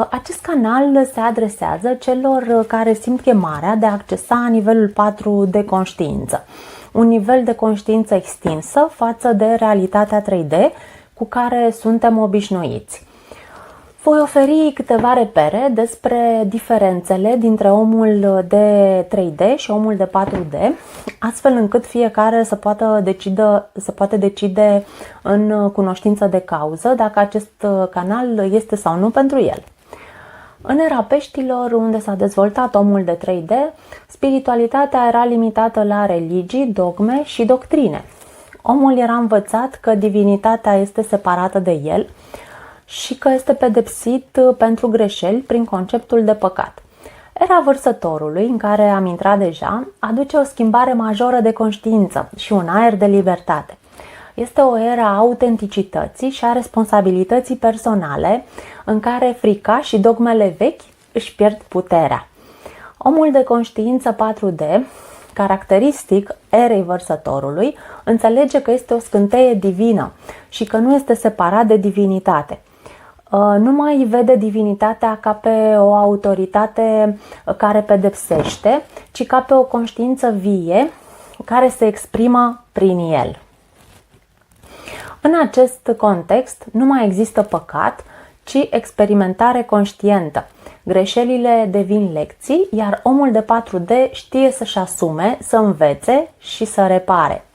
Acest canal se adresează celor care simt chemarea de a accesa nivelul 4 de conștiință, un nivel de conștiință extinsă față de realitatea 3D cu care suntem obișnuiți. Voi oferi câteva repere despre diferențele dintre omul de 3D și omul de 4D, astfel încât fiecare să poată decide în cunoștință de cauză dacă acest canal este sau nu pentru el. În era peștilor, unde s-a dezvoltat omul de 3D, spiritualitatea era limitată la religii, dogme și doctrine. Omul era învățat că divinitatea este separată de el și că este pedepsit pentru greșeli prin conceptul de păcat. Era vărsătorului, în care am intrat deja, aduce o schimbare majoră de conștiință și un aer de libertate. Este o era a autenticității și a responsabilității personale, în care frica și dogmele vechi își pierd puterea. Omul de conștiință 4D, caracteristic erei vărsătorului, înțelege că este o scânteie divină și că nu este separat de divinitate. Nu mai vede divinitatea ca pe o autoritate care pedepsește, ci ca pe o conștiință vie care se exprimă prin el. În acest context nu mai există păcat, ci experimentare conștientă. Greșelile devin lecții, iar omul de 4D știe să-și asume, să învețe și să repare.